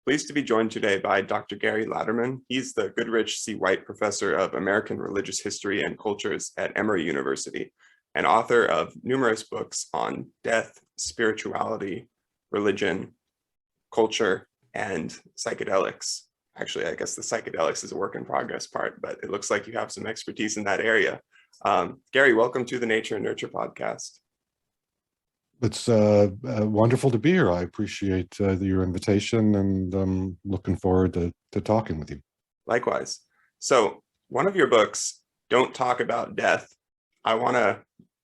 Pleased to be joined today by Dr. Gary Laderman. He's the Goodrich C. White Professor of American Religious History and Cultures at Emory University, and author of numerous books on death, spirituality, religion, culture, and psychedelics. Actually, I guess the psychedelics is a work in progress part, but it looks like you have some expertise in that area. Gary, welcome to the Nature and Nurture podcast. It's wonderful to be here. I appreciate your invitation, and I'm looking forward to talking with you. Likewise. So one of your books, Don't Talk About Death. I want to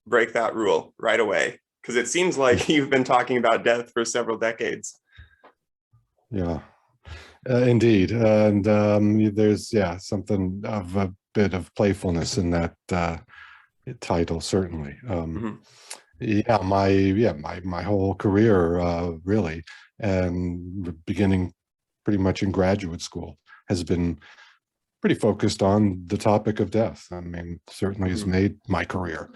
break that rule right away, because it seems like you've been talking about death for several decades. Yeah, indeed. And there's, something of a bit of playfulness in that title, certainly. Yeah, my whole career, really, and beginning pretty much in graduate school, has been pretty focused on the topic of death. I mean, certainly has made my career.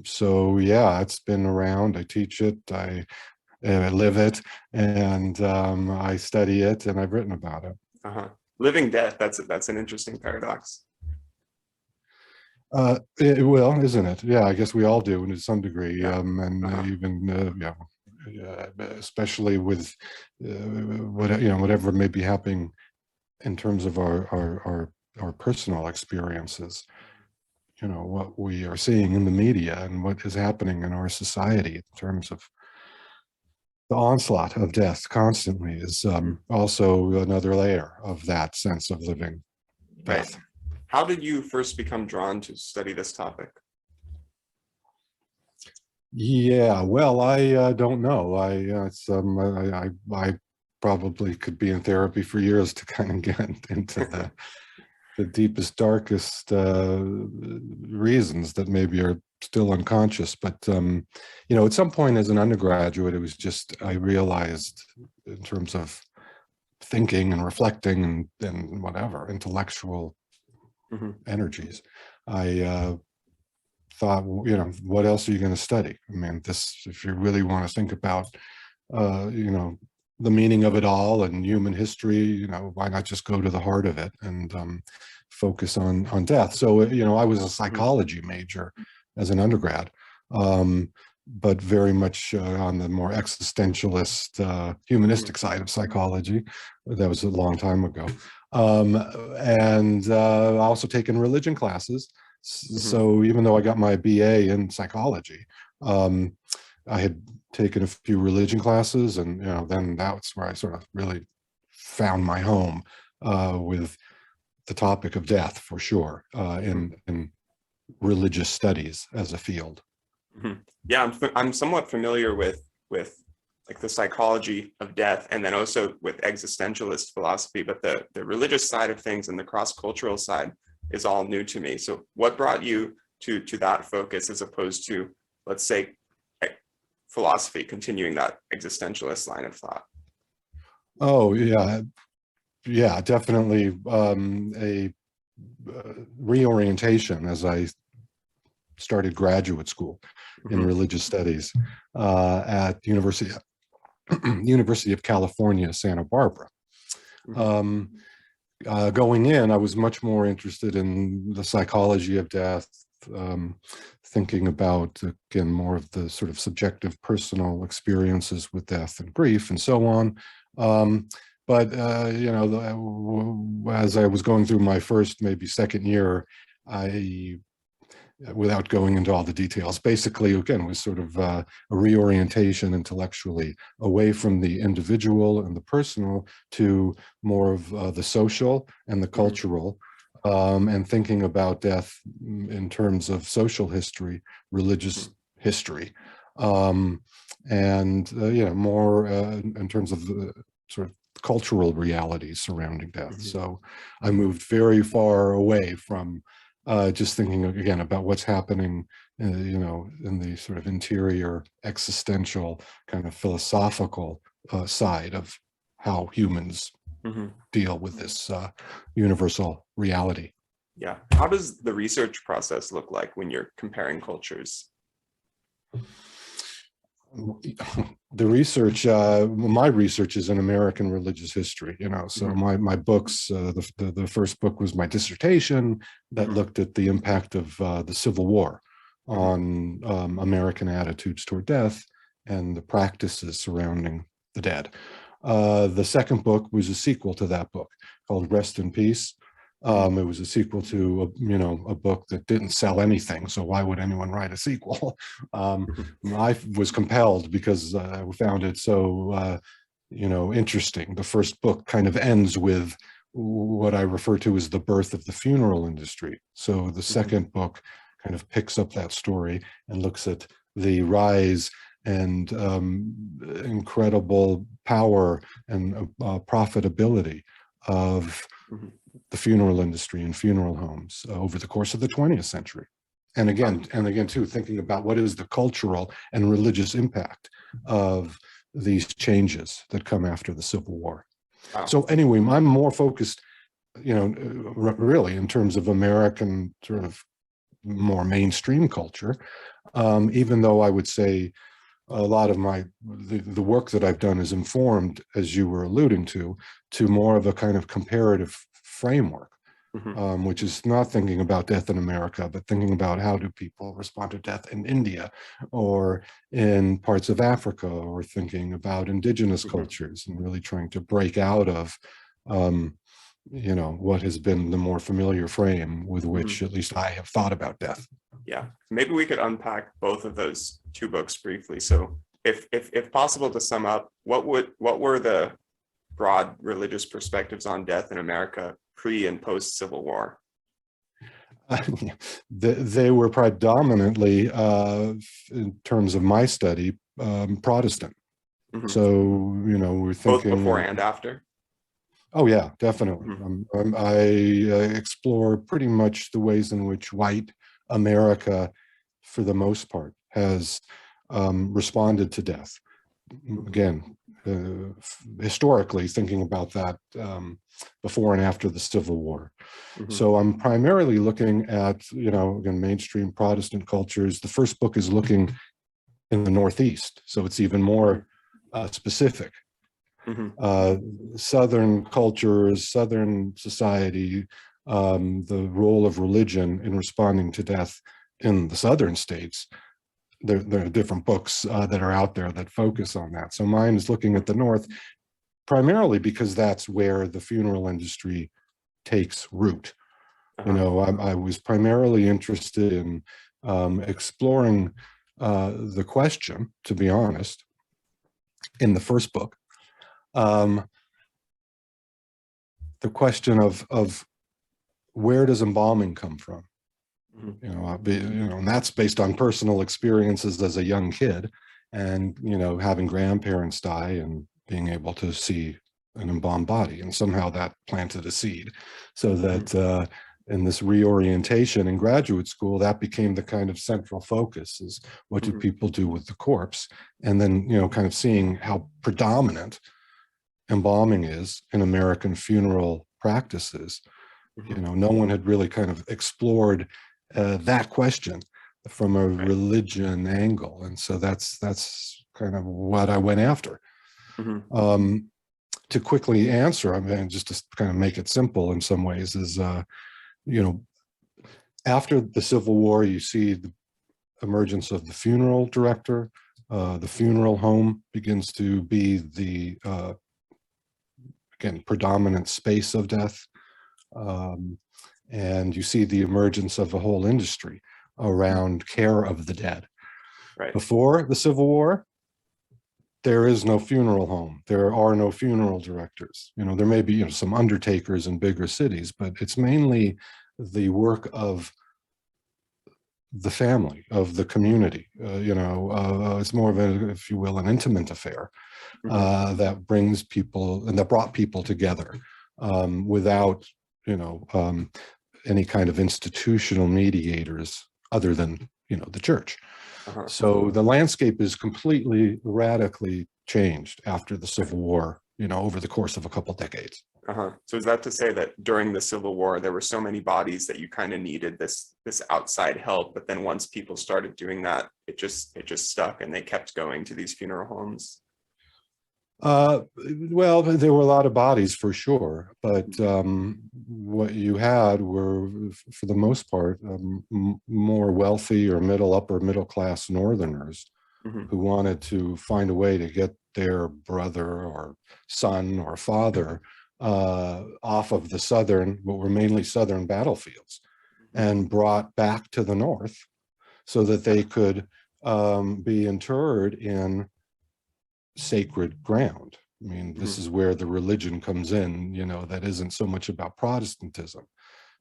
So yeah, it's been around. I teach it, I live it, and I study it, and I've written about it. Living death, that's an interesting paradox. Well, isn't it? Yeah, I guess we all do to some degree, even especially with whatever may be happening in terms of our personal experiences. You know, what we are seeing in the media and what is happening in our society in terms of the onslaught of death constantly is also another layer of that sense of living death. Right. How did you first become drawn to study this topic? Yeah, well, I don't know. I probably could be in therapy for years to kind of get into the deepest, darkest reasons that maybe are still unconscious. But at some point as an undergraduate, it was just, I realized in terms of thinking and reflecting and whatever intellectual energies, I thought, what else are you going to study? I mean, if you really want to think about, the meaning of it all and human history, why not just go to the heart of it and focus on death? So, I was a psychology major as an undergrad, but very much on the more existentialist, humanistic side of psychology. That was a long time ago. And also taken religion classes. So even though I got my BA in psychology, I had taken a few religion classes, and then that's where I sort of really found my home with the topic of death, for sure, in religious studies as a field. Yeah, I'm somewhat familiar with like the psychology of death, and then also with existentialist philosophy, but the religious side of things and the cross-cultural side is all new to me. So what brought you to that focus as opposed to, let's say, philosophy, continuing that existentialist line of thought? Oh, yeah, definitely a reorientation as I started graduate school in religious studies at University of California, Santa Barbara. Going in, I was much more interested in the psychology of death, thinking about, again, more of the sort of subjective personal experiences with death and grief and so on. But as I was going through my first, maybe second year, without going into all the details, basically, again, was sort of a reorientation intellectually away from the individual and the personal to more of the social and the cultural, and thinking about death in terms of social history, religious history, and more in terms of the sort of cultural realities surrounding death. So I moved very far away from just thinking again about what's happening, in the sort of interior, existential, kind of philosophical side of how humans deal with this universal reality. Yeah. How does the research process look like when you're comparing cultures? The research, my research is in American religious history, so my books, the first book was my dissertation that looked at the impact of the Civil War on American attitudes toward death and the practices surrounding the dead. The second book was a sequel to that book called Rest in Peace. It was a sequel to a book that didn't sell anything, so why would anyone write a sequel? I was compelled because I found it so interesting. The first book kind of ends with what I refer to as the birth of the funeral industry. So the second book kind of picks up that story and looks at the rise and incredible power and profitability of the funeral industry and funeral homes over the course of the 20th century. And again, too, thinking about what is the cultural and religious impact of these changes that come after the Civil War. Wow. So anyway, I'm more focused, really in terms of American sort of more mainstream culture, even though I would say a lot of the work that I've done is informed, as you were alluding to more of a kind of comparative framework, which is not thinking about death in America, but thinking about how do people respond to death in India or in parts of Africa, or thinking about indigenous cultures and really trying to break out of, what has been the more familiar frame with which at least I have thought about death. Yeah, maybe we could unpack both of those two books briefly. So if possible to sum up, what were the broad religious perspectives on death in America pre and post Civil War? They were predominantly, in terms of my study, Protestant. So, we're thinking both before and after? Oh yeah, definitely. I explore pretty much the ways in which white America, for the most part, has responded to death. Again, historically, thinking about that before and after the Civil War. So I'm primarily looking at, again, mainstream Protestant cultures. The first book is looking in the Northeast, so it's even more specific. Southern cultures, Southern society, the role of religion in responding to death in the Southern states. There are different books that are out there that focus on that. So mine is looking at the North, primarily because that's where the funeral industry takes root. I was primarily interested in exploring the question, to be honest, in the first book. The question of where does embalming come from? And that's based on personal experiences as a young kid, and having grandparents die and being able to see an embalmed body, and somehow that planted a seed, so that in this reorientation in graduate school, that became the kind of central focus: is what do people do with the corpse? And then kind of seeing how predominant embalming is in American funeral practices. No one had really kind of explored that question from a religion angle, and so that's kind of what I went after. To quickly answer, I mean, just to kind of make it simple in some ways, is after the Civil War, you see the emergence of the funeral director. The funeral home begins to be the again, predominant space of death. And you see the emergence of a whole industry around care of the dead. Right. Before the Civil War, there is no funeral home. There are no funeral directors. There may be some undertakers in bigger cities, but it's mainly the work of the family, of the community. It's more of a, if you will, an intimate affair that brings people and that brought people together without any kind of institutional mediators other than the church. So the landscape is completely radically changed after the Civil War, you know, over the course of a couple decades. So is that to say that during the Civil War, there were so many bodies that you kind of needed this outside help, but then once people started doing that, it just stuck and they kept going to these funeral homes? Well, there were a lot of bodies for sure, but what you had were, for the most part, more wealthy or upper middle class Northerners who wanted to find a way to get their brother or son or father off of the what were mainly Southern battlefields, and brought back to the North so that they could be interred in sacred ground. I mean, this is where the religion comes in, you know, that isn't so much about Protestantism,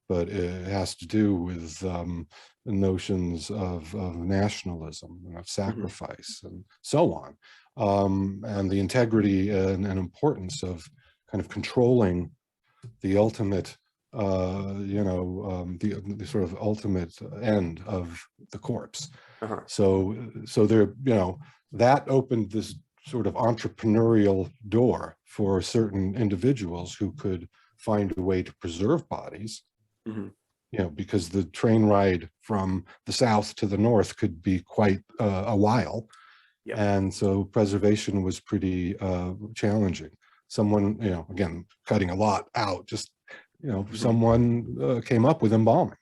but it has to do with the notions of nationalism and of sacrifice and so on, and the integrity and importance of kind of controlling the ultimate, the sort of ultimate end of the corpse. So there, you know, that opened this sort of entrepreneurial door for certain individuals who could find a way to preserve bodies, you know, because the train ride from the south to the north could be quite a while. And so preservation was pretty challenging. Someone, you know, again, cutting a lot out, just, you know, someone came up with embalming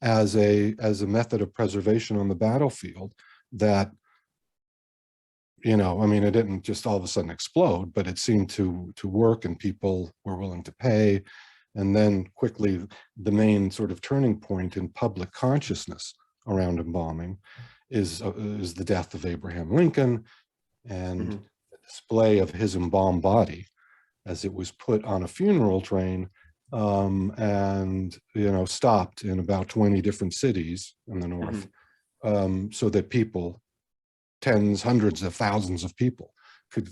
as a method of preservation on the battlefield that, you know, I mean, it didn't just all of a sudden explode, but it seemed to work and people were willing to pay. And then quickly, the main sort of turning point in public consciousness around embalming is the death of Abraham Lincoln and the display of his embalmed body as it was put on a funeral train and, you know, stopped in about 20 different cities in the North, so that people, tens, hundreds of thousands of people could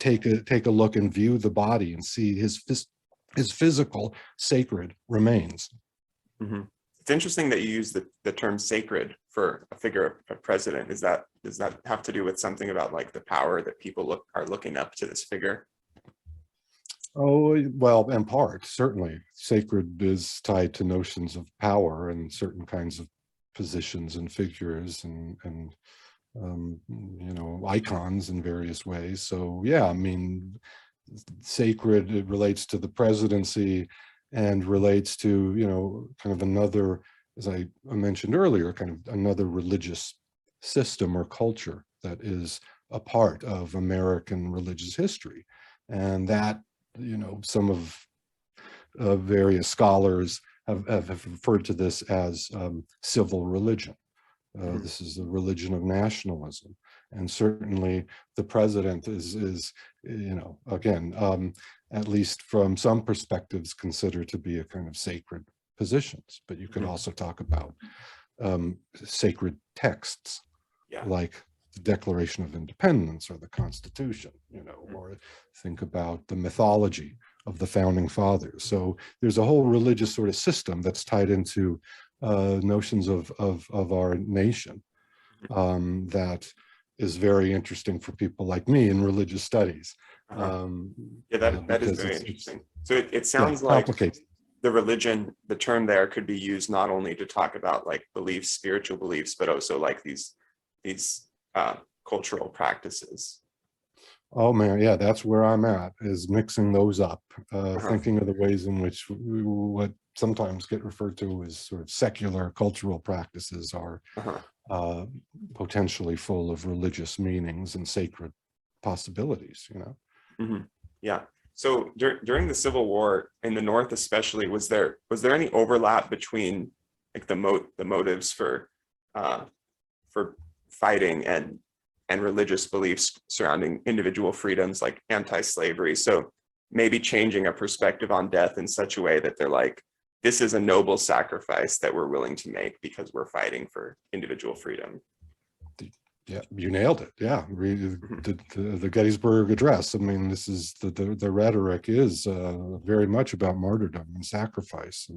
take a look and view the body and see his physical sacred remains. It's interesting that you use the term sacred for a figure of president. Does that have to do with something about like the power that people are looking up to this figure? Oh, well, in part, certainly. Sacred is tied to notions of power and certain kinds of positions and figures and you know, icons in various ways. So yeah, I mean, sacred, it relates to the presidency and relates to, you know, kind of another, as I mentioned earlier, kind of another religious system or culture that is a part of American religious history. And that, you know, some of various scholars have referred to this as civil religion. This is the religion of nationalism, and certainly the president is you know, again, at least from some perspectives, considered to be a kind of sacred positions. But you could also talk about sacred texts, like the Declaration of Independence or the Constitution, you know, or think about the mythology of the founding fathers. So there's a whole religious sort of system that's tied into notions of our nation that is very interesting for people like me in religious studies. Yeah, that is very interesting. So it sounds like the religion, the term there could be used not only to talk about like beliefs, spiritual beliefs, but also like these cultural practices. Oh man, yeah, that's where I'm at, is mixing those up, thinking of the ways in which what sometimes get referred to as sort of secular cultural practices are potentially full of religious meanings and sacred possibilities, you know? Yeah. So during the Civil War in the North, especially, was there any overlap between like the motives for fighting and religious beliefs surrounding individual freedoms like anti-slavery? So maybe changing a perspective on death in such a way that they're like, this is a noble sacrifice that we're willing to make because we're fighting for individual freedom. Yeah, you nailed it. Yeah, Mhm. the Gettysburg Address. I mean, this is the rhetoric is very much about martyrdom and sacrifice,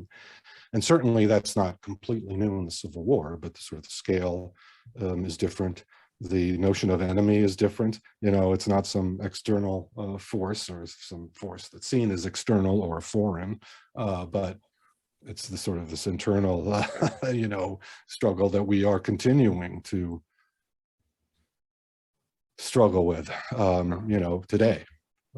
and certainly that's not completely new in the Civil War, but the sort of the scale is different. The notion of enemy is different. You know, it's not some external force or some force that's seen as external or foreign, but it's the sort of this internal, you know, struggle that we are continuing to struggle with, you know, today.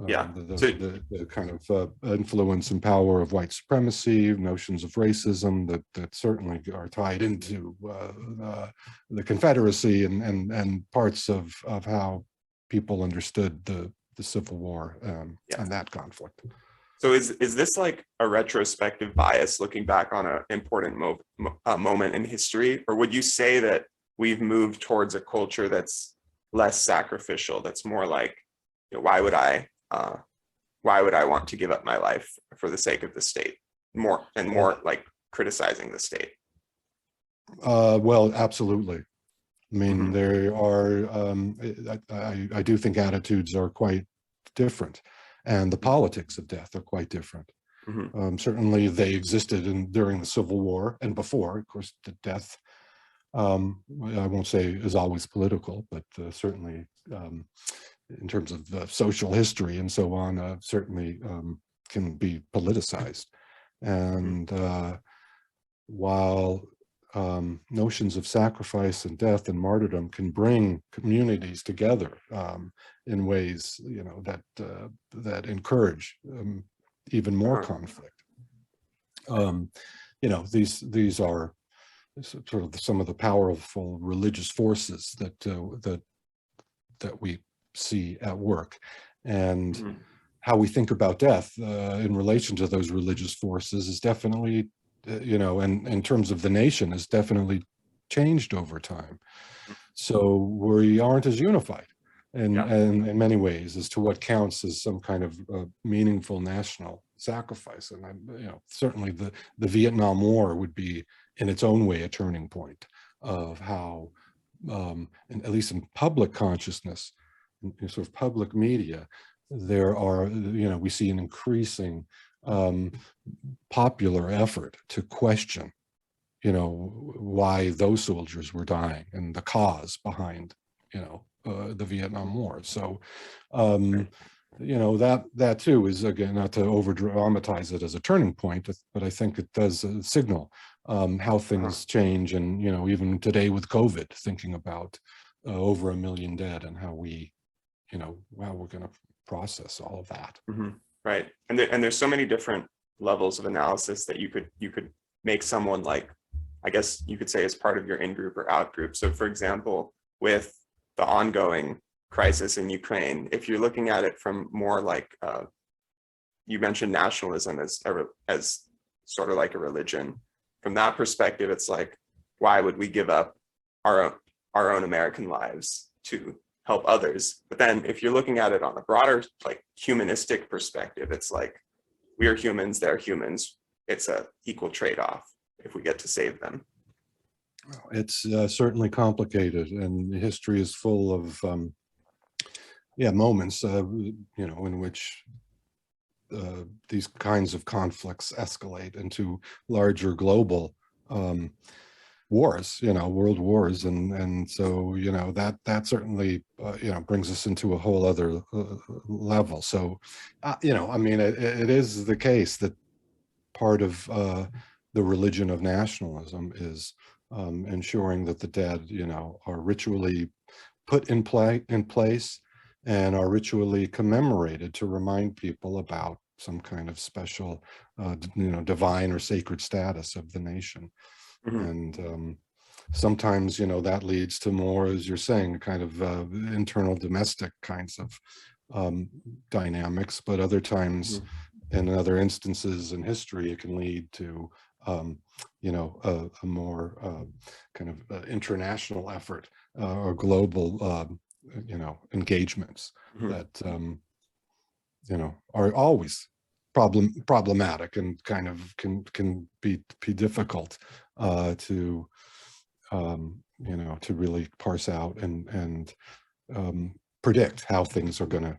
Yeah. So The kind of influence and power of white supremacy, notions of racism that certainly are tied into the Confederacy and parts of how people understood the Civil War yeah. and that conflict. So is this like a retrospective bias looking back on an important moment in history, or would you say that we've moved towards a culture that's less sacrificial, that's more like, you know, why would I want to give up my life for the sake of the state, more like criticizing the state? Well, absolutely. I mean, Mm-hmm. there are, I do think attitudes are quite different, and the politics of death are quite different. Mm-hmm. Certainly they existed during the Civil War and before. Of course, the death, I won't say is always political, but certainly in terms of social history and so on, certainly can be politicized. And while notions of sacrifice and death and martyrdom can bring communities together in ways, you know, that encourage even more conflict. You know, these are sort of some of the powerful religious forces that we see at work, and Mm-hmm. how we think about death in relation to those religious forces is definitely, you know, and in terms of the nation, has definitely changed over time. So we aren't as unified Yeah. and in many ways as to what counts as some kind of meaningful national sacrifice. And you know, certainly the Vietnam War would be in its own way a turning point of how, and at least in public consciousness, in sort of public media, there are, you know, we see an increasing popular effort to question, you know, why those soldiers were dying and the cause behind, you know, the Vietnam War. So, you know, that too is, again, not to over dramatize it as a turning point, but I think it does signal how things change. And, you know, even today with COVID, thinking about over 1 million dead and how we, you know, how we're going to process all of that. Mm-hmm. Right. And there's so many different levels of analysis that you could make someone like, I guess you could say, as part of your in-group or out-group. So for example, with the ongoing crisis in Ukraine, if you're looking at it from more like, you mentioned nationalism as sort of like a religion. From that perspective, it's like, why would we give up our own American lives to help others? But then if you're looking at it on a broader, like, humanistic perspective, it's like, we are humans, they're humans. It's a equal trade-off if we get to save them. It's certainly complicated, and history is full of moments, you know, in which these kinds of conflicts escalate into larger global wars, you know, world wars, and so, you know, that certainly you know, brings us into a whole other level. So you know, I mean, it is the case that part of the religion of nationalism is ensuring that the dead, you know, are ritually put in place and are ritually commemorated to remind people about some kind of special, you know, divine or sacred status of the nation. Mm-hmm. And sometimes, you know, that leads to more, as you're saying, kind of internal domestic kinds of dynamics, but other times, in other instances in history, it can lead to, you know, a more kind of international effort or global, you know, engagements that, you know, are always problematic and kind of can be difficult to you know, to really parse out and predict how things are going to,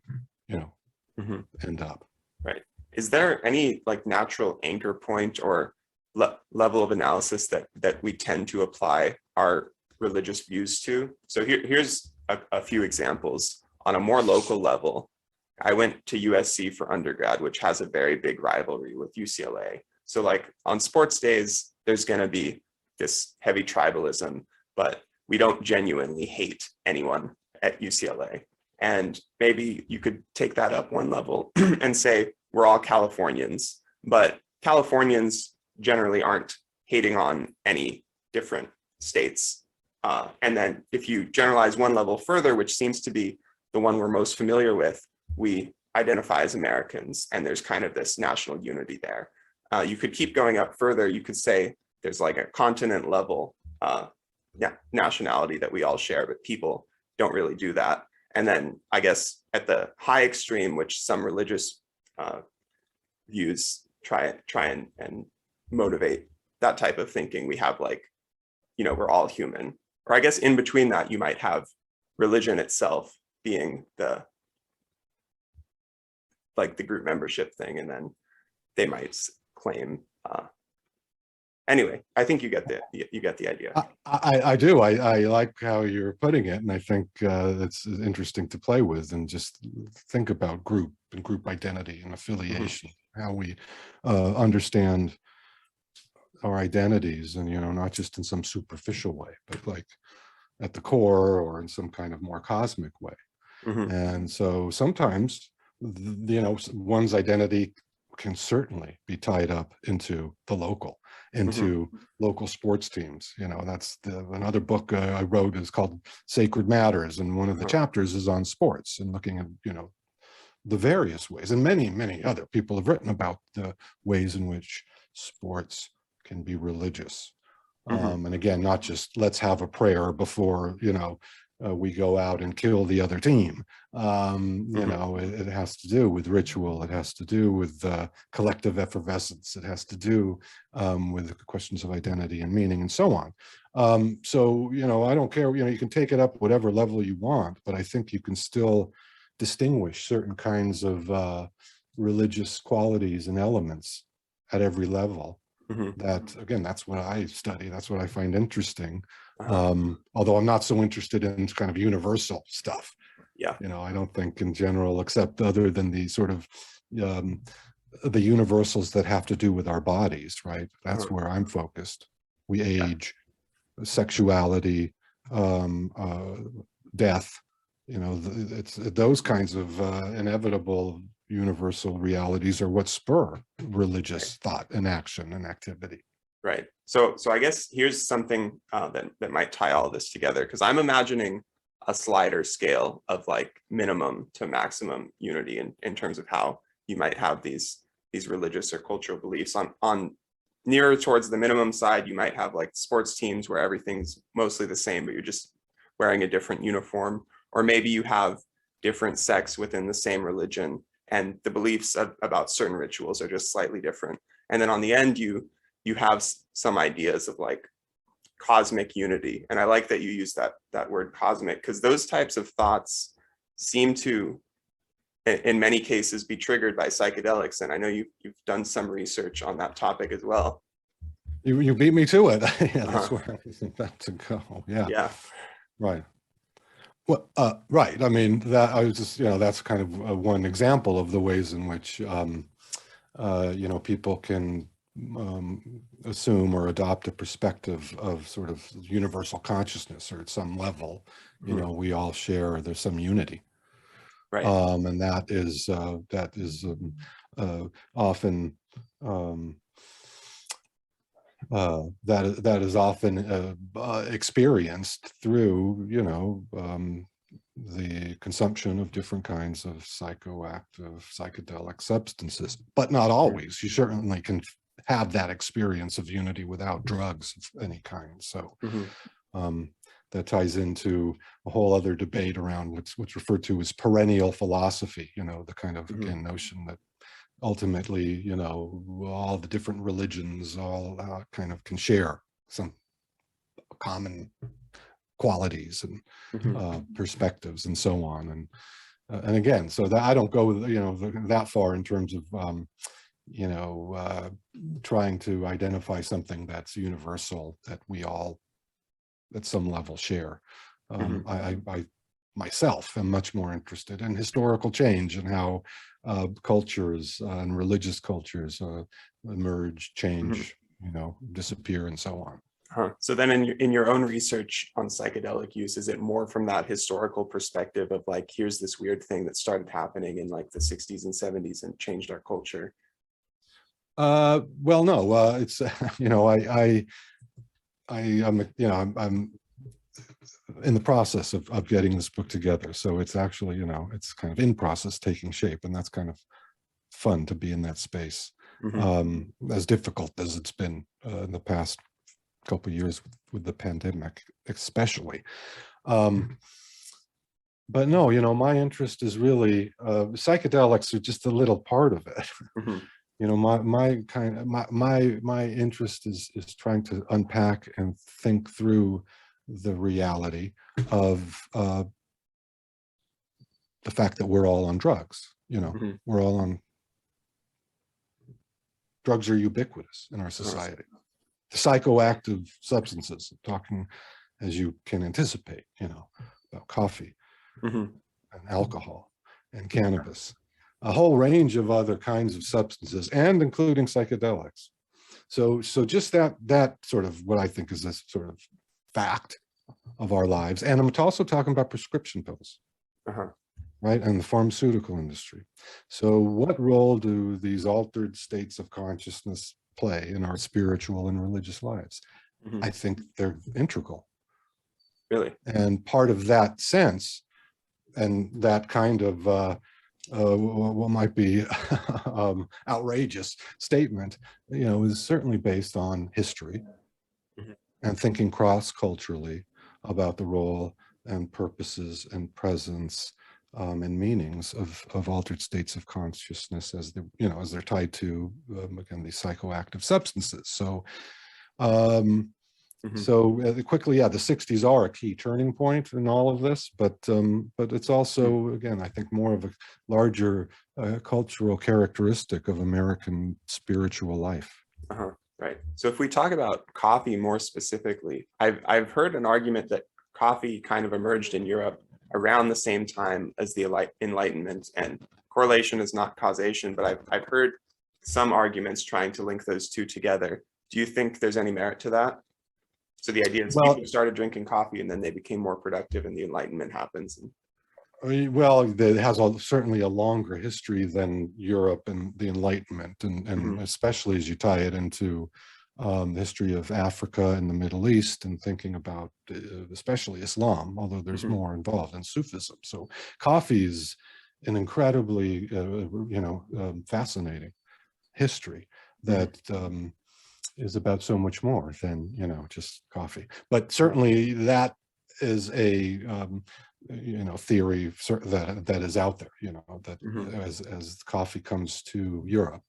you know, end up. Right. Is there any like natural anchor point or level of analysis that we tend to apply our religious views to? So here's a few examples. On a more local level, I went to USC for undergrad, which has a very big rivalry with UCLA. So like on sports days, there's going to be this heavy tribalism, but we don't genuinely hate anyone at UCLA. And maybe you could take that up one level and say, we're all Californians, but Californians generally aren't hating on any different states. And then if you generalize one level further, which seems to be the one we're most familiar with, we identify as Americans, and there's kind of this national unity there. You could keep going up further. You could say there's like a continent level nationality that we all share, but people don't really do that. And then I guess at the high extreme, which some religious views try and motivate that type of thinking, we have like, you know, we're all human. Or I guess in between that, you might have religion itself being the like the group membership thing, and then they might claim. Anyway, I think you get the idea. I do. I like how you're putting it, and I think it's interesting to play with and just think about group and group identity and affiliation, how we understand our identities, and you know, not just in some superficial way, but like at the core or in some kind of more cosmic way. And so sometimes, you know, one's identity can certainly be tied up into the local, into local sports teams. You know, that's another book I wrote is called Sacred Matters, and one of the chapters is on sports and looking at, you know, the various ways, and many other people have written about the ways in which sports can be religious. And again, not just let's have a prayer before, you know, we go out and kill the other team. You know, it has to do with ritual. It has to do with collective effervescence. It has to do with questions of identity and meaning and so on. So, you know, I don't care, you know, you can take it up whatever level you want, but I think you can still distinguish certain kinds of religious qualities and elements at every level. That, again, that's what I study. That's what I find interesting. Although I'm not so interested in kind of universal stuff. Yeah. You know, I don't think in general, except other than the sort of the universals that have to do with our bodies, right? That's where I'm focused. We age, sexuality, death, you know, it's those kinds of inevitable universal realities are what spur religious thought and action and activity. Right. So I guess here's something that might tie all this together, because I'm imagining a slider scale of like minimum to maximum unity in terms of how you might have these religious or cultural beliefs. On nearer towards the minimum side, you might have like sports teams where everything's mostly the same, but you're just wearing a different uniform. Or maybe you have different sects within the same religion, and the beliefs about certain rituals are just slightly different. And then on the end, you have some ideas of like cosmic unity. And I like that you use that word cosmic, because those types of thoughts seem to, in many cases, be triggered by psychedelics. And I know you've done some research on that topic as well. You beat me to it. Yeah, that's where I was about to go. Yeah. Yeah. Right. Well, right. I mean, that I was just, you know, that's kind of one example of the ways in which, you know, people can assume or adopt a perspective of sort of universal consciousness, or at some level, you know, we all share, there's some unity. Right. And that is often that is often experienced through, you know, the consumption of different kinds of psychoactive psychedelic substances, but not always. You certainly can have that experience of unity without drugs of any kind. So that ties into a whole other debate around what's referred to as perennial philosophy, you know, the kind of, again, notion that ultimately, you know, all the different religions all kind of can share some common qualities and Mhm. perspectives and so on. And again, so that I don't go, that far in terms of, trying to identify something that's universal that we all at some level share. Mhm. I myself am much more interested in historical change and how cultures and religious cultures emerge, Mhm. change, disappear, and so on. Huh. So then in your own research on psychedelic use, is it more from that historical perspective of like, here's this weird thing that started happening in like the 60s and 70s and changed our culture? Well, no, it's I'm in the process of getting this book together. So it's actually, it's kind of in process taking shape, and that's kind of fun to be in that space. Mhm. As difficult as it's been in the past couple of years with the pandemic, especially. But no, my interest is really psychedelics are just a little part of it. Mhm. My interest is trying to unpack and think through the reality of the fact that we're all on drugs. Mhm. We're all on drugs are ubiquitous in our Uh-huh. society. The psychoactive substances, talking as you can anticipate, about coffee Mhm. and alcohol and cannabis, a whole range of other kinds of substances, and including psychedelics. So just that sort of what I think is this sort of fact of our lives. And I'm also talking about prescription pills, Uh-huh. right? And the pharmaceutical industry. So what role do these altered states of consciousness play in our spiritual and religious lives? I Mhm. think they're integral. Really? And part of that sense and that kind of what might be outrageous statement, is certainly based on history Mhm. and thinking cross-culturally about the role and purposes and presence and meanings of altered states of consciousness as they're tied to again these psychoactive substances. So um, Mhm. quickly, yeah, the 60s are a key turning point in all of this, but it's Mhm. also, again, I think more of a larger cultural characteristic of American spiritual life. Uh-huh. Right. So if we talk about coffee more specifically, I've heard an argument that coffee kind of emerged in Europe around the same time as the Enlightenment, and correlation is not causation, but I've heard some arguments trying to link those two together. Do you think there's any merit to that? So the idea is people Well, started drinking coffee and then they became more productive and the Enlightenment happens. And, it has certainly a longer history than Europe and the Enlightenment, and Mhm. especially as you tie it into the history of Africa and the Middle East, and thinking about especially Islam, although there's Mhm. more involved in Sufism. So coffee is an incredibly, fascinating history Mhm. that is about so much more than just coffee. But certainly that is a theory that is out there. That Mhm. as coffee comes to Europe,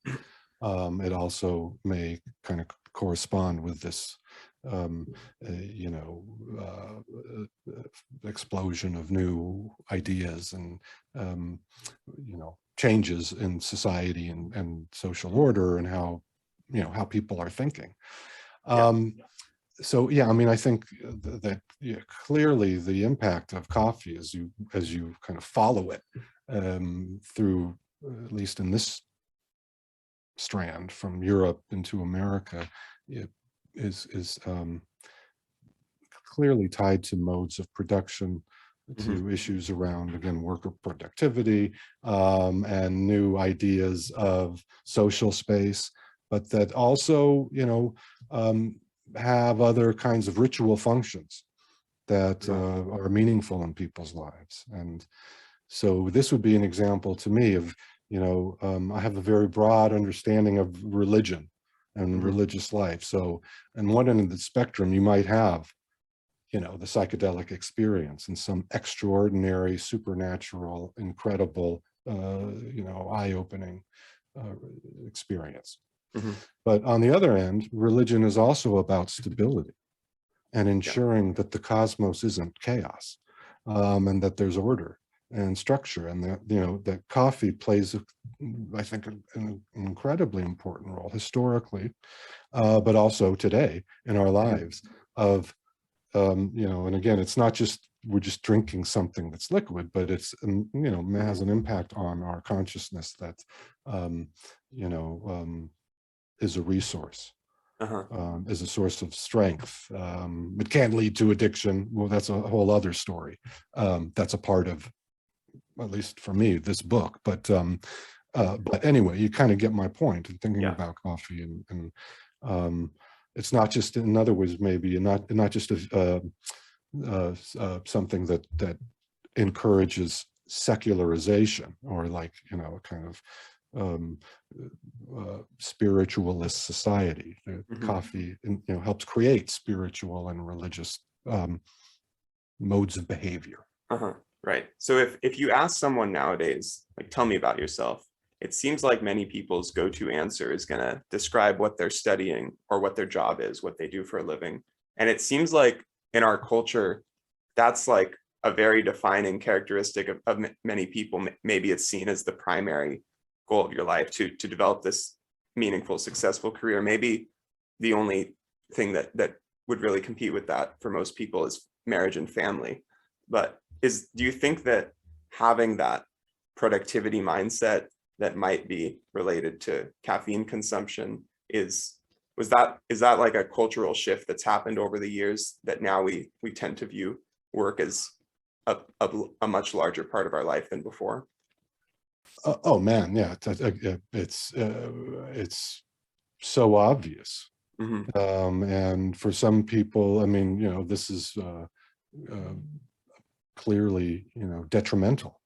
it also may kind of correspond with this um, uh, you know, explosion of new ideas and changes in society and social order and how how people are thinking. Yeah. Um, so yeah, I mean, I think that yeah, clearly the impact of coffee as you kind of follow it through, at least in this strand from Europe into America, it is clearly tied to modes of production, Mhm. to issues around, again, worker productivity, and new ideas of social space, but that also, have other kinds of ritual functions that Uh-huh. are meaningful in people's lives. And so this would be an example to me of, I have a very broad understanding of religion and Mhm. religious life. So on one end of the spectrum, you might have the psychedelic experience and some extraordinary, supernatural, incredible, eye-opening uh, experience. Mhm. But on the other end, religion is also about stability. and ensuring that the cosmos isn't chaos, and that there's order and structure, and that, you know, that coffee plays, I think, an incredibly important role historically, but also today in our lives of, you know, and again, it's not just we're just drinking something that's liquid, but it's, you know, has an impact on our consciousness that, you know, is a resource, is a source of strength. It can lead to addiction. Well, that's a whole other story. That's a part of, at least for me, this book. But anyway, you kind of get my point in thinking about coffee, and it's not just, in other words, maybe not just something that encourages secularization, or like, you know, a kind of spiritualist society. Coffee, you know, helps create spiritual and religious modes of behavior. Right. So if you ask someone nowadays, like, tell me about yourself, it seems like many people's go-to answer is going to describe what they're studying or what their job is, what they do for a living. And it seems like in our culture, that's like a very defining characteristic of many people. Maybe it's seen as the primary goal of your life, to develop this meaningful, successful career. Maybe the only thing that would really compete with that for most people is marriage and family. But do you think that having that productivity mindset that might be related to caffeine consumption is that like a cultural shift that's happened over the years, that now we tend to view work as a much larger part of our life than before? Oh man, yeah, it's so obvious. And for some people, I mean, you know, this is clearly, you know, detrimental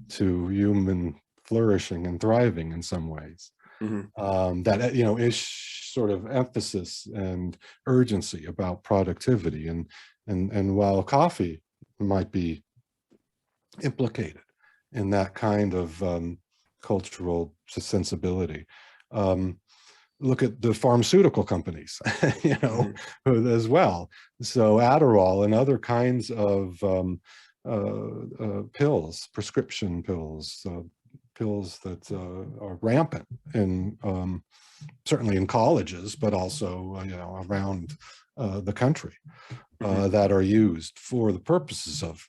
to human flourishing and thriving in some ways. That, you know, is sort of emphasis and urgency about productivity, and while coffee might be implicated in that kind of cultural sensibility, look at the pharmaceutical companies, you know, as well. So Adderall and other kinds of pills, prescription pills, pills that are rampant in certainly in colleges, but also you know, around the country, that are used for the purposes of,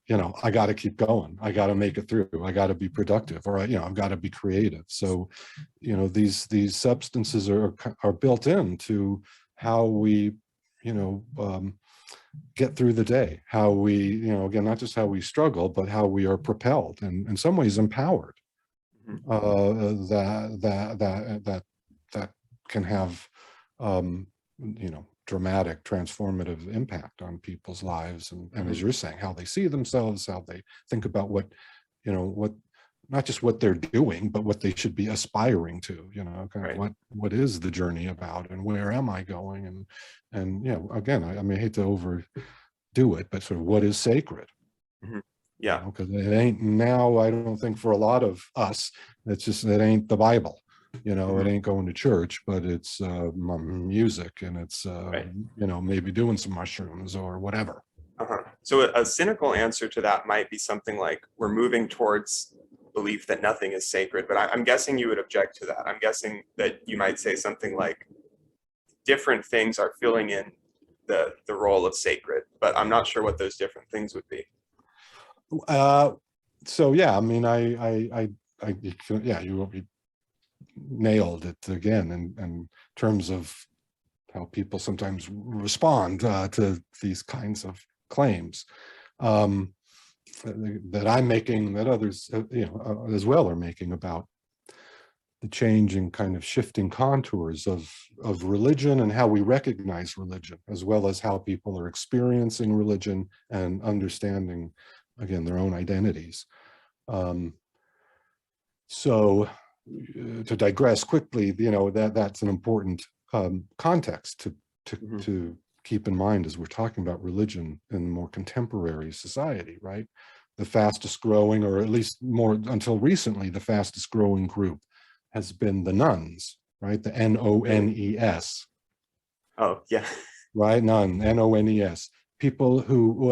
you know, I got to keep going, I got to make it through, I got to be productive, or, you know, I've got to be creative. So, you know, these substances are built into how we, you know, get through the day, how we, you know, again, not just how we struggle, but how we are propelled and in some ways empowered. That can have, you know, dramatic, transformative impact on people's lives, and as you're saying, how they see themselves, how they think about what, you know, what, not just what they're doing, but what they should be aspiring to, you know, kind of what is the journey about, and where am I going, and you know, again, I mean, I hate to overdo it, but sort of what is sacred. Yeah, because it ain't now, I don't think for a lot of us, it's just, it ain't the Bible, you know, it ain't going to church, but it's music, and it's, you know, maybe doing some mushrooms or whatever. So a cynical answer to that might be something like, we're moving towards belief that nothing is sacred, but I'm guessing you would object to that. I'm guessing that you might say something like, different things are filling in the role of sacred, but I'm not sure what those different things would be. So yeah, I mean, yeah, you nailed it again in terms of how people sometimes respond to these kinds of claims that I'm making, that others, you know, as well are making, about the changing kind of shifting contours of religion and how we recognize religion, as well as how people are experiencing religion and understanding, again, their own identities. So to digress quickly, you know, that's an important context to keep in mind as we're talking about religion in more contemporary society, right? The fastest growing, or at least more until recently, the fastest growing group has been the nuns, right? The N-O-N-E-S. Oh, yeah. right? None, N-O-N-E-S. People who,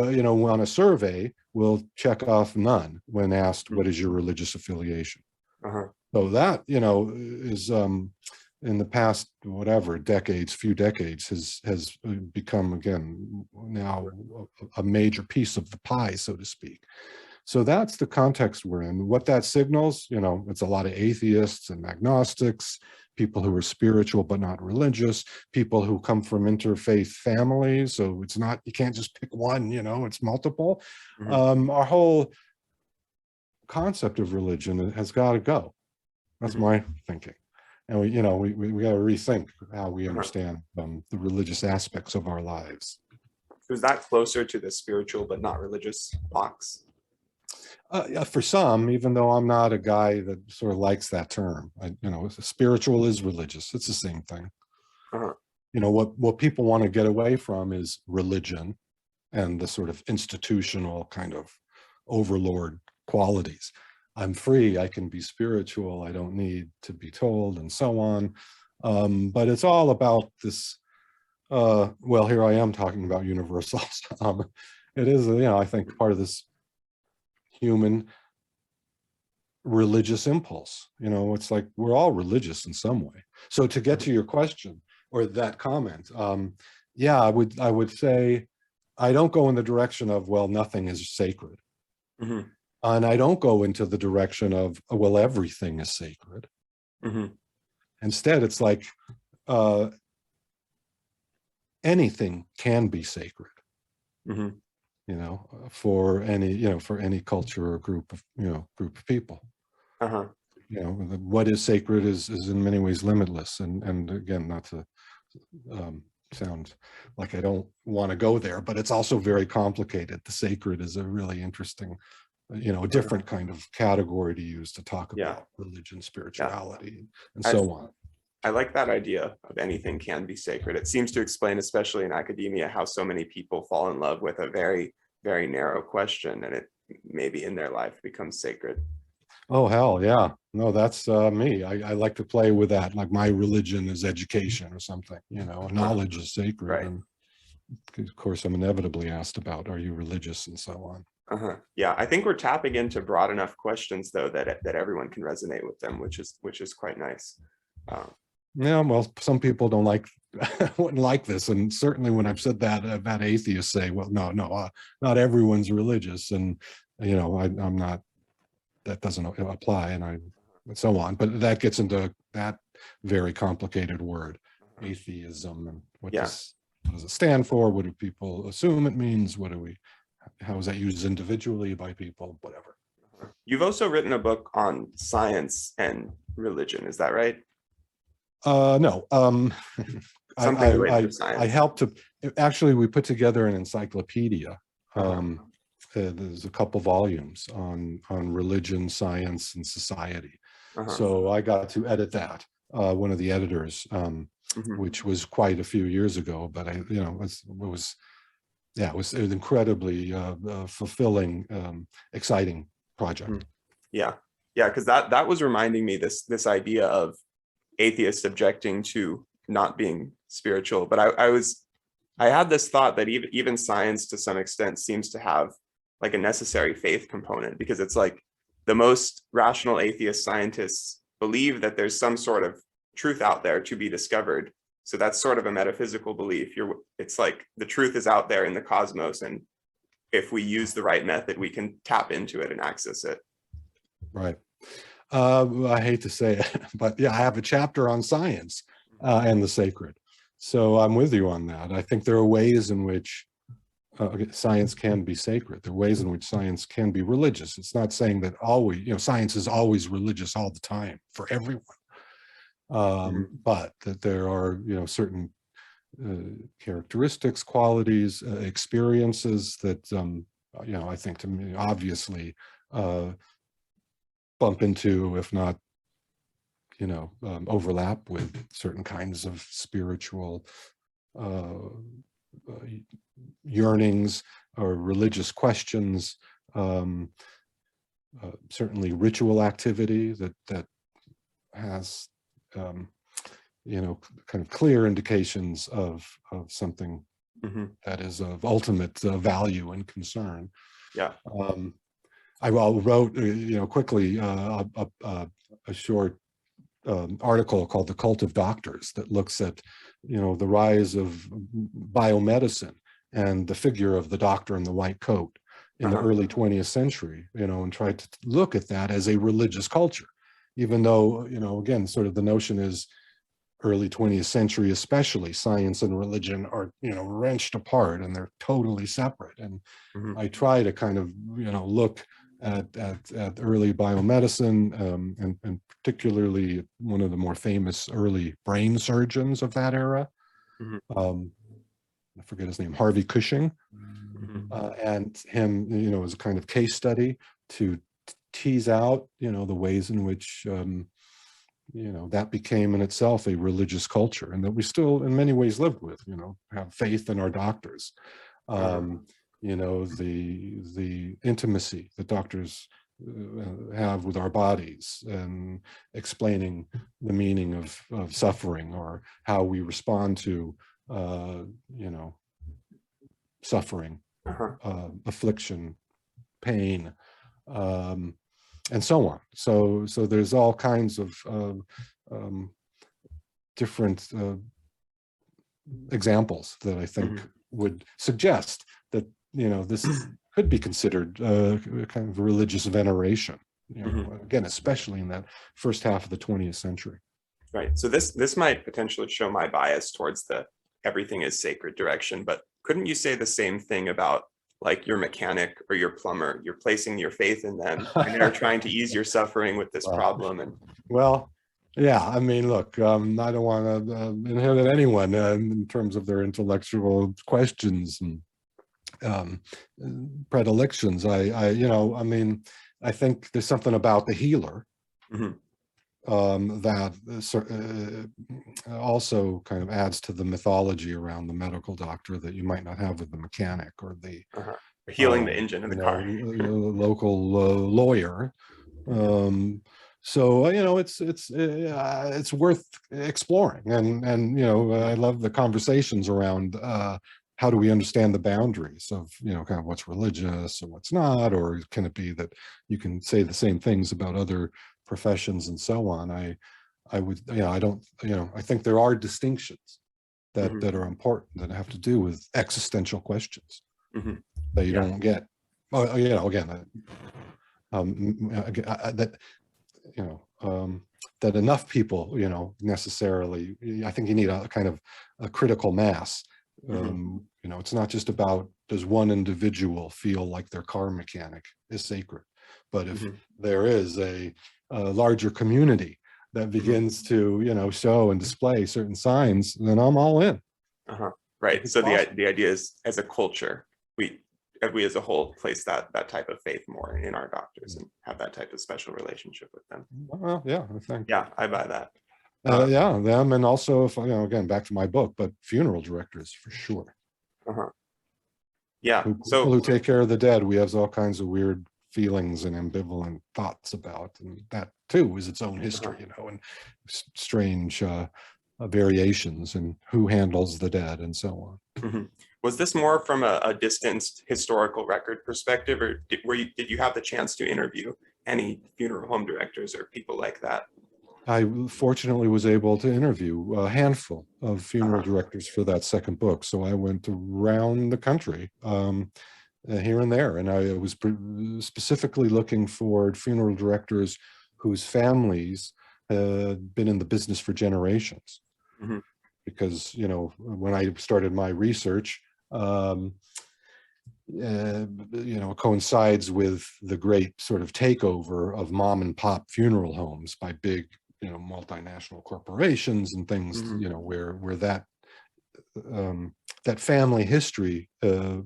on a survey will check off none when asked, what is your religious affiliation? Uh-huh. So that, is in the past, whatever, few decades, has become, again, now a major piece of the pie, so to speak. So that's the context we're in. What that signals, it's a lot of atheists and agnostics, people who are spiritual but not religious, people who come from interfaith families. So it's not, you can't just pick one, it's multiple. Our whole concept of religion has got to go. That's my thinking. And we got to rethink how we understand the religious aspects of our lives. Was that closer to the spiritual but not religious box? Yeah, for some, even though I'm not a guy that sort of likes that term, spiritual is religious. It's the same thing. What people want to get away from is religion and the sort of institutional kind of overlord qualities. I'm free, I can be spiritual, I don't need to be told, and so on. But it's all about this, well, here I am talking about universals. It is, I think, part of this human religious impulse. It's like we're all religious in some way. So to get to your question or that comment, yeah, I would say I don't go in the direction of, well, nothing is sacred. And I don't go into the direction of, well, everything is sacred. Instead, it's like anything can be sacred. For any culture or group of people. What is sacred is in many ways limitless, and again, not to sound like I don't want to go there, but it's also very complicated. The sacred is a really interesting, a different kind of category to use to talk about religion, spirituality, and so on. I like that idea of anything can be sacred. It seems to explain, especially in academia, how so many people fall in love with a very, very narrow question, and it maybe in their life becomes sacred. Oh, hell yeah. No, that's me. I like to play with that. Like my religion is education or something, knowledge is sacred. Right. And of course, I'm inevitably asked about, are you religious, and so on. Yeah, I think we're tapping into broad enough questions, though, that everyone can resonate with them, which is quite nice. Yeah, well, some people wouldn't like this, and certainly when I've said that, about atheists say, well, no, not everyone's religious, and I'm not. That doesn't apply, and so on. But that gets into that very complicated word, atheism, and what does it stand for? What do people assume it means? How is that used individually by people? Whatever. You've also written a book on science and religion. Is that right? No. Something related to science. I helped to actually. We put together an encyclopedia. There's a couple volumes on religion, science, and society. So I got to edit that. One of the editors, which was quite a few years ago, but it was an incredibly fulfilling, exciting project. Yeah, because that was reminding me this idea of atheists objecting to not being spiritual. But I had this thought that even science to some extent seems to have like a necessary faith component, because it's like the most rational atheist scientists believe that there's some sort of truth out there to be discovered. So that's sort of a metaphysical belief. It's like the truth is out there in the cosmos, and if we use the right method, we can tap into it and access it. Right. I hate to say it, but yeah, I have a chapter on science and the sacred. So I'm with you on that. I think there are ways in which science can be sacred. There are ways in which science can be religious. It's not saying that science is always religious all the time for everyone. But that there are, certain characteristics, qualities, experiences that, I think to me, obviously bump into, if not, overlap with certain kinds of spiritual yearnings or religious questions, certainly ritual activity that has, kind of clear indications of something that is of ultimate value and concern. Yeah. I wrote, quickly a short article called "The Cult of Doctors" that looks at, the rise of biomedicine and the figure of the doctor in the white coat in the early 20th century, and tried to look at that as a religious culture, even though, again, sort of the notion is early 20th century, especially science and religion are, wrenched apart and they're totally separate. And I try to kind of, look at early biomedicine, and particularly one of the more famous early brain surgeons of that era. I forget his name, Harvey Cushing, and him, as a kind of case study to tease out, the ways in which, that became in itself a religious culture, and that we still in many ways lived with, have faith in our doctors. The intimacy that doctors have with our bodies, and explaining the meaning of suffering, or how we respond to, suffering, affliction, pain, and so on. So there's all kinds of different examples that I think would suggest that, this could be considered kind of religious veneration, again, especially in that first half of the 20th century. Right. So this might potentially show my bias towards the everything is sacred direction, but couldn't you say the same thing about like your mechanic or your plumber? You're placing your faith in them and they're trying to ease your suffering with this problem. And yeah, I mean, look, I don't want to inhibit anyone in terms of their intellectual questions and predilections. I mean, I think there's something about the healer that also kind of adds to the mythology around the medical doctor that you might not have with the mechanic or the healing the engine of the car, local lawyer. So it's worth exploring, and I love the conversations around how do we understand the boundaries of kind of what's religious and what's not, or can it be that you can say the same things about other professions and so on. I think there are distinctions that are important that have to do with existential questions that you don't get. That enough people, necessarily, I think you need a kind of a critical mass. It's not just about, does one individual feel like their car mechanic is sacred, but if there is a larger community that begins to, show and display certain signs, then I'm all in. Right. So the idea is, as a culture, we as a whole place that type of faith more in our doctors and have that type of special relationship with them. Well, yeah, I think. Yeah, I buy that. Yeah, them, and also, if again, back to my book, but funeral directors for sure. Yeah. People who take care of the dead, we have all kinds of weird feelings and ambivalent thoughts about, and that too is its own history, and strange variations in who handles the dead and so on. Was this more from a distanced historical record perspective, or did you have the chance to interview any funeral home directors or people like that? I fortunately was able to interview a handful of funeral directors for that second book. So I went around the country, here and there, and I was specifically looking for funeral directors whose families had been in the business for generations. Because, when I started my research, coincides with the great sort of takeover of mom and pop funeral homes by big, multinational corporations and things, where that that family history,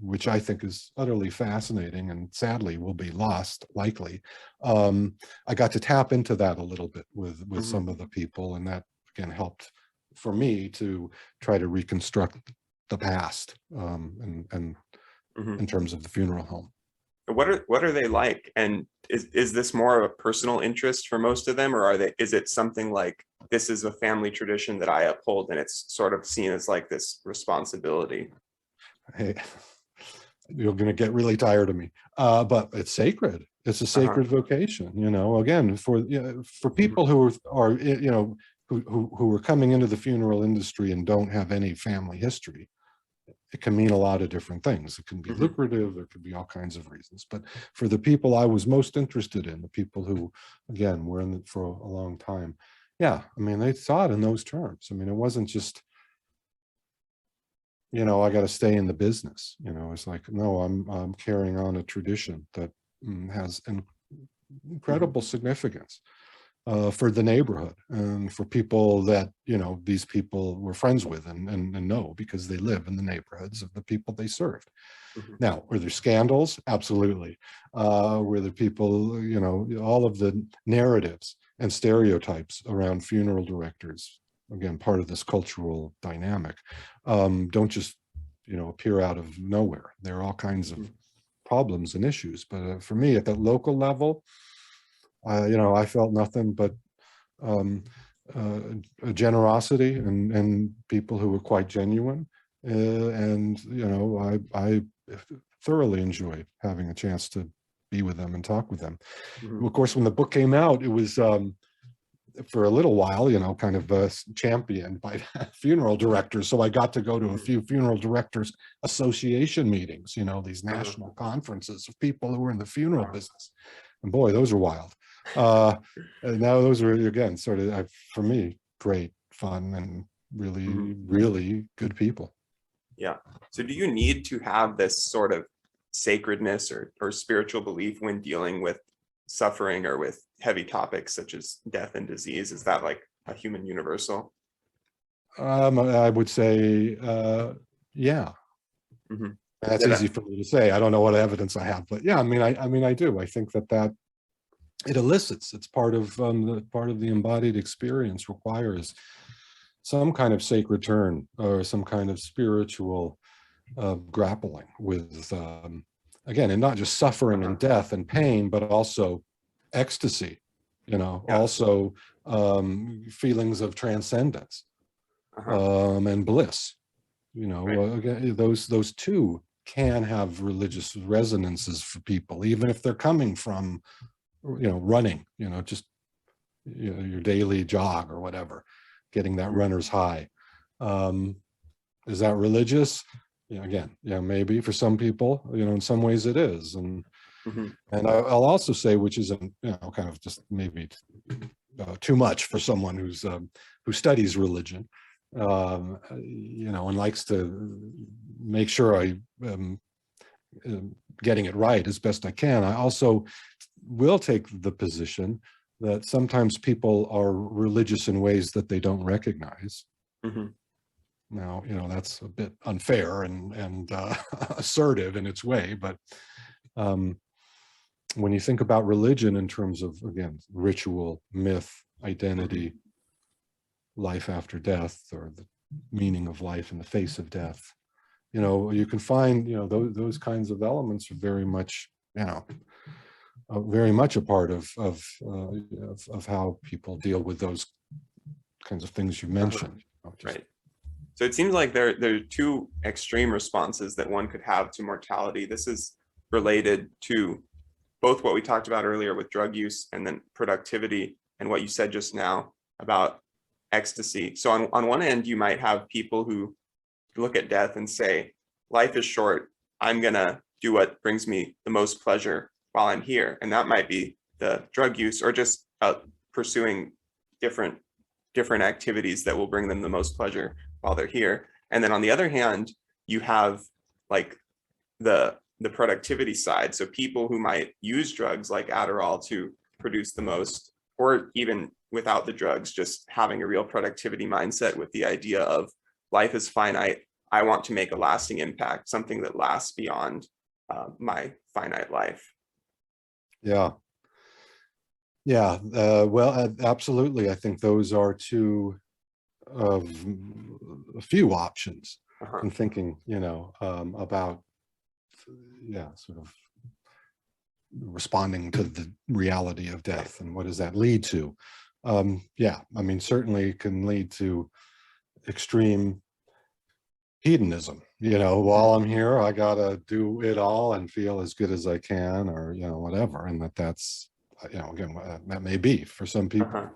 which I think is utterly fascinating and sadly will be lost likely. I got to tap into that a little bit with some of the people, and that again helped for me to try to reconstruct the past, and in terms of the funeral home. What are they like? And is this more of a personal interest for most of them, or is it something like, this is a family tradition that I uphold and it's sort of seen as like this responsibility? hey, you're going to get really tired of me. But it's sacred. It's a Uh-huh. sacred vocation, you know, again, for people who are, you know, who are coming into the funeral industry and don't have any family history. It can mean a lot of different things. It can be Hmm. lucrative. There could be all kinds of reasons. But for the people I was most interested in, the people who, again, were in it for a long time, yeah, I mean, they thought in those terms. I mean, it wasn't just, you know, I got to stay in the business. You know, it's like, no, I'm carrying on a tradition that has an Hmm. incredible significance for the neighborhood and for people that, you know, these people were friends with and know because they live in the neighborhoods of the people they served. Hmm. Now, were there scandals? Absolutely. Were there people, you know, all of the narratives and stereotypes around funeral directors, again, part of this cultural dynamic, don't just, you know, appear out of nowhere. There are all kinds of problems and issues. But for me, at that local level, you know, I felt nothing but um, a generosity and people who were quite genuine. And, you know, I thoroughly enjoyed having a chance to be with them and talk with them. Hmm. Of course, when the book came out, it was for a little while, you know, kind of championed by funeral directors. So I got to go to a Hmm. few funeral directors association meetings, you know, these Uh-huh. national conferences of people who were in the funeral Wow. business. And boy, those are wild. Uh, and now those are, again, sort of, for me, great fun and Hmm. really, really good people. Yeah. So do you need to have this sort of sacredness or spiritual belief when dealing with suffering or with heavy topics such as death and disease? Is that like a human universal? I would say, yeah. Hmm. That's Yeah. easy for me to say. I don't know what evidence I have, but yeah, I mean, I do. I think that it elicits. It's part of the embodied experience requires some kind of sacred turn or some kind of spiritual grappling with, again, and not just suffering Uh-huh. and death and pain, but also ecstasy. You know, Yeah. also feelings of transcendence Uh-huh. and bliss. You know, Right. again, those two can have religious resonances for people, even if they're coming from, you know, running, you know, just, you know, your daily jog or whatever, getting that Mhm. runner's high. Um, is that religious? Yeah, again, yeah, maybe for some people, you know, in some ways it is. Mhm. And I'll also say, which isn't, you know, kind of just maybe too much for someone who studies religion, you know, and likes to make sure I getting it right as best I can. I also will take the position that sometimes people are religious in ways that they don't recognize. Mhm. Now, you know, that's a bit unfair and assertive in its way, but um, when you think about religion in terms of, again, ritual, myth, Mhm. identity, life after death, or the meaning of life in the face of death, you know, you can find, you know, those kinds of elements are very much, you know, very much a part of how people deal with those kinds of things you Uh-huh. mentioned. You know, just Right. So it seems like there are two extreme responses that one could have to mortality. This is related to both what we talked about earlier with drug use and then productivity and what you said just now about ecstasy. So on one end, you might have people who look at death and say, life is short. I'm gonna do what brings me the most pleasure while I'm here. And that might be the drug use or just pursuing different different activities that will bring them the most pleasure while they're here. And then on the other hand, you have like the productivity side. So people who might use drugs like Adderall to produce the most, or even without the drugs, just having a real productivity mindset with the idea of life is finite. I want to make a lasting impact, something that lasts beyond my finite life. yeah, yeah. Well, absolutely. I think those are two of a few options Uh-huh. in thinking, you know, about, yeah, sort of responding to the reality of Right. death and what does that lead to. Yeah, I mean, certainly it can lead to extreme hedonism. While I'm here, I gotta do it all and feel as good as I can, or whatever. And that's again, that may be for some people. Uh-huh.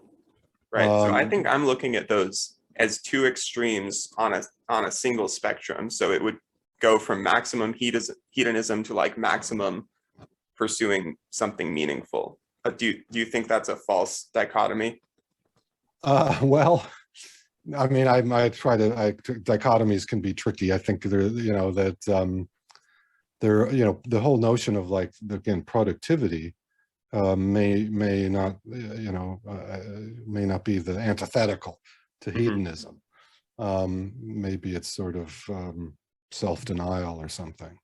Right. So I think I'm looking at those as two extremes on a single spectrum. So it would go from maximum hedonism to like maximum pursuing something meaningful. Do you think that's a false dichotomy? Well, I mean, dichotomies can be tricky. I think that the whole notion of, like, again, productivity may not be the antithetical to hedonism. Maybe it's sort of self-denial or something.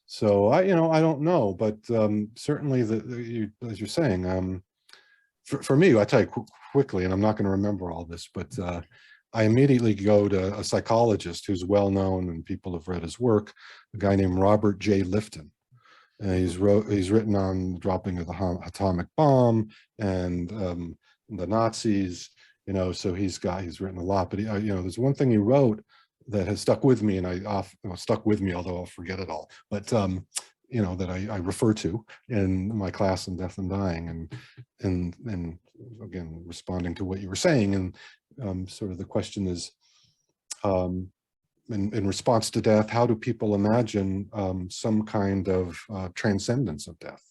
So I don't know, but certainly as you're saying, for me, I tell you quickly, and I'm not going to remember all this, but I immediately go to a psychologist who's well known and people have read his work, a guy named Robert J. Lifton. He's written on the dropping of the atomic bomb and the Nazis, so he's written a lot. But there's one thing he wrote that has stuck with me, and stuck with me, although I'll forget it all. But that I refer to in my class on Death and Dying, and again, responding to what you were saying, and sort of the question is, in response to death, how do people imagine some kind of transcendence of death?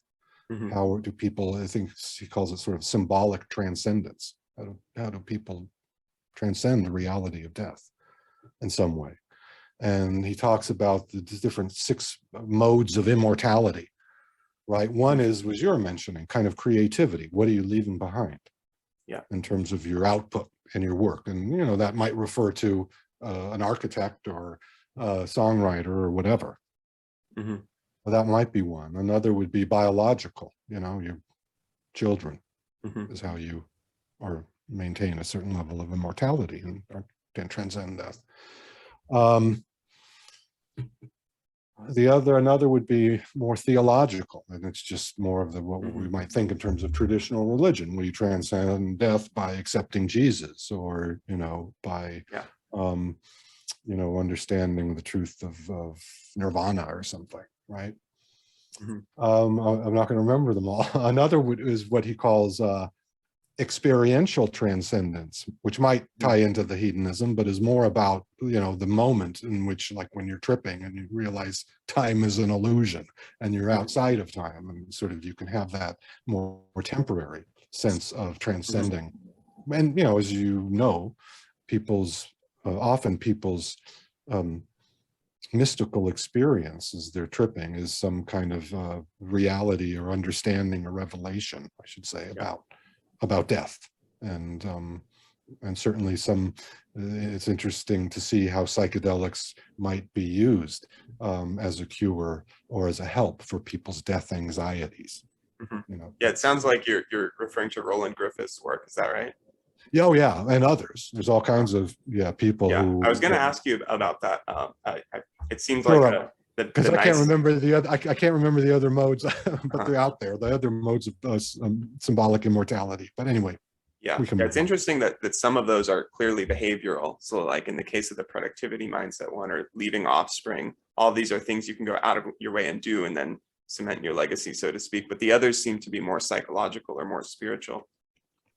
How do people, I think he calls it sort of symbolic transcendence. How do people transcend the reality of death in some way? And he talks about the different 6 modes of immortality, right? One was you're mentioning, kind of creativity. What are you leaving behind? Yeah. In terms of your output and your work. And, that might refer to an architect or a songwriter or whatever. Well, that might be one. Another would be biological, your children is how you maintain a certain level of immortality and can transcend death. Another would be more theological, and it's just more of what we might think in terms of traditional religion, where you transcend death by accepting Jesus, or by understanding the truth of nirvana or something, right? I'm not going to remember them all. Another is what he calls experiential transcendence, which might tie into the hedonism, but is more about the moment in which, like when you're tripping and you realize time is an illusion and you're outside of time, and sort of you can have that more temporary sense of transcending. And as often people's mystical experience as they're tripping is some kind of reality or understanding or revelation, I should say, about death. And certainly it's interesting to see how psychedelics might be used as a cure or as a help for people's death anxieties. Yeah, it sounds like you're referring to Roland Griffith's work. Is that right? Oh yeah, and others. There's all kinds of people who. I was going to ask you about that. It seems sure, like because I can't remember the other. I can't remember the other modes, but they're out there. The other modes of symbolic immortality. But anyway. Yeah, it's interesting that some of those are clearly behavioral. So like in the case of the productivity mindset one, or leaving offspring, all these are things you can go out of your way and do and then cement your legacy, so to speak. But the others seem to be more psychological or more spiritual.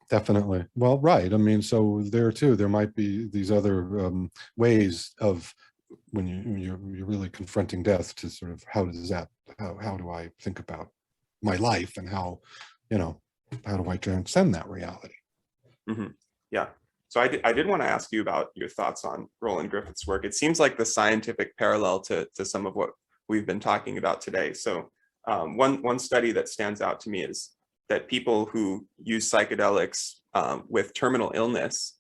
Definitely. Well, right. I mean, so there too, there might be these other ways of when you're really confronting death, to sort of how do I think about my life, and how do I transcend that reality? Yeah. So I did want to ask you about your thoughts on Roland Griffith's work. It seems like the scientific parallel to some of what we've been talking about today. So one study that stands out to me is that people who use psychedelics with terminal illness,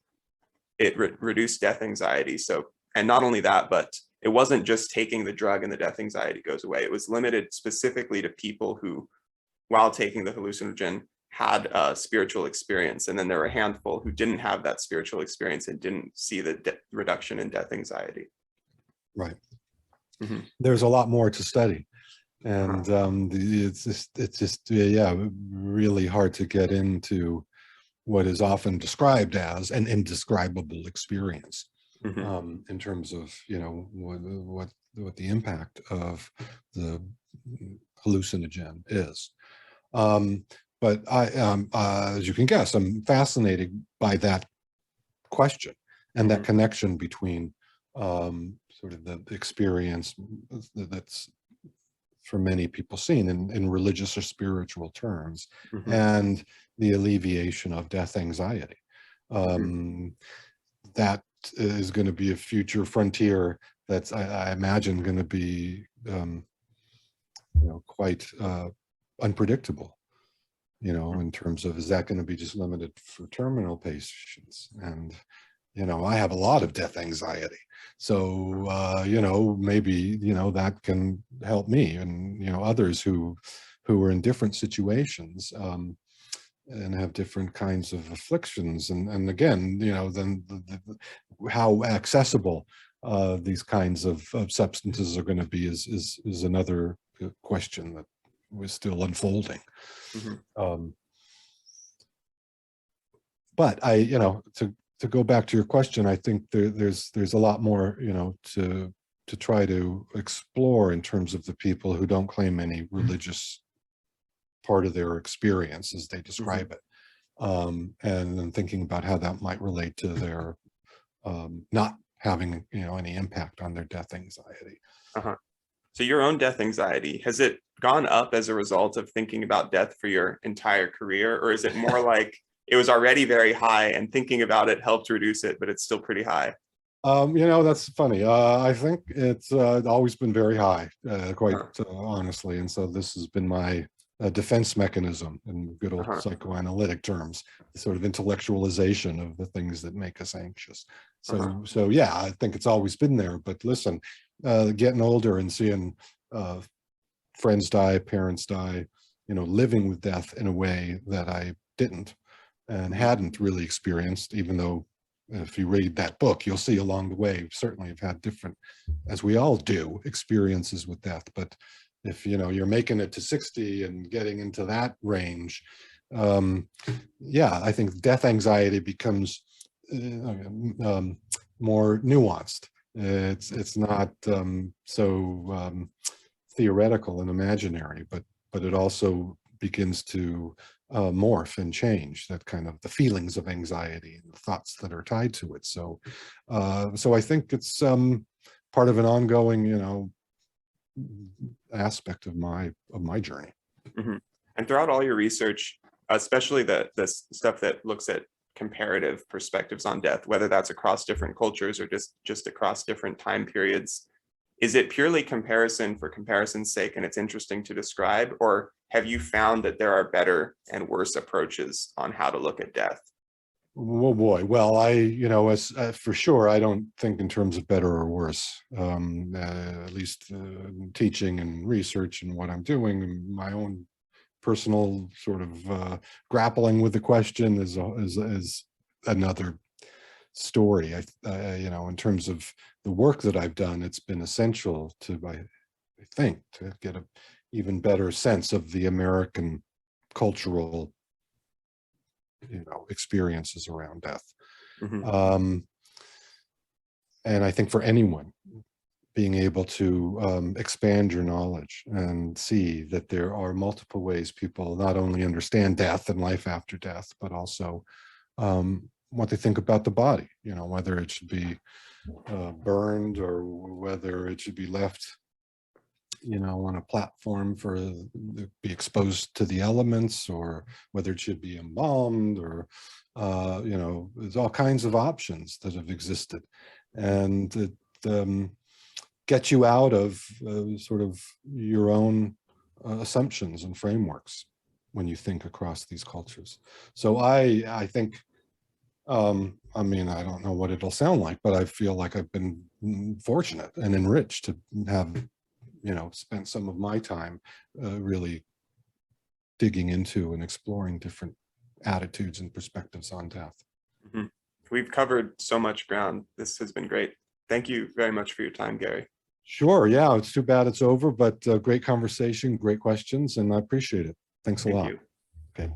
it reduced death anxiety. So, and not only that, but it wasn't just taking the drug and the death anxiety goes away. It was limited specifically to people who, while taking the hallucinogen, had a spiritual experience. And then there were a handful who didn't have that spiritual experience and didn't see the reduction in death anxiety. Right. There's a lot more to study. And it's just really hard to get into what is often described as an indescribable experience. in terms of, you know, what the impact of the hallucinogen is. But as you can guess, I'm fascinated by that question and that connection between sort of the experience that's for many people seen in religious or spiritual terms, and the alleviation of death anxiety. That is going to be a future frontier that's, I imagine, going to be you know, quite unpredictable, you know, in terms of, is that going to be just limited for terminal patients? And you know, I have a lot of death anxiety, so you know, maybe, you know, that can help me and, you know, others who are in different situations and have different kinds of afflictions. And again, you know, then how accessible these kinds of substances are going to be is another question that was still unfolding. But you know, to go back to your question, I think there's a lot more, you know, to try to explore in terms of the people who don't claim any religious part of their experience as they describe it, and then thinking about how that might relate to their not having, you know, any impact on their death anxiety. So your own death anxiety, has it gone up as a result of thinking about death for your entire career, or is it more like it was already very high and thinking about it helped reduce it, but it's still pretty high? You know, that's funny. I think it's always been very high, quite honestly. And so this has been my defense mechanism in good old psychoanalytic terms, the sort of intellectualization of the things that make us anxious. So yeah, I think it's always been there. But listen, getting older and seeing friends die, parents die, you know, living with death in a way that I didn't and hadn't really experienced, even though if you read that book, you'll see along the way, certainly have had different, as we all do, experiences with death. But if, you know, you're making it to 60 and getting into that range, yeah, I think death anxiety becomes more nuanced. It's not so theoretical and imaginary, but it also begins to morph and change that kind of the feelings of anxiety and the thoughts that are tied to it. So I think it's part of an ongoing, you know, aspect of my journey. And throughout all your research, especially the stuff that looks at comparative perspectives on death, whether that's across different cultures or just across different time periods, is it purely comparison for comparison's sake and it's interesting to describe, or have you found that there are better and worse approaches on how to look at death? Oh boy, well, you know, as for sure, I don't think in terms of better or worse. At least teaching and research and what I'm doing, and my own personal sort of grappling with the question is another story. You know, in terms of the work that I've done, it's been essential to, I think, to get an even better sense of the American cultural, you know, experiences around death. And I think for anyone, being able to expand your knowledge and see that there are multiple ways people not only understand death and life after death, but also what they think about the body, you know, whether it should be burned or whether it should be left, you know, on a platform for be exposed to the elements, or whether it should be embalmed, or you know, there's all kinds of options that have existed, and it gets you out of sort of your own assumptions and frameworks when you think across these cultures. So I think, I mean, I don't know what it'll sound like, but I feel like I've been fortunate and enriched to have, you know, spent some of my time really digging into and exploring different attitudes and perspectives on death. We've covered so much ground. This has been great. Thank you very much for your time, Gary. Sure. Yeah, it's too bad it's over, but great conversation, great questions, and I appreciate it. Thanks a lot. Thank you. Okay.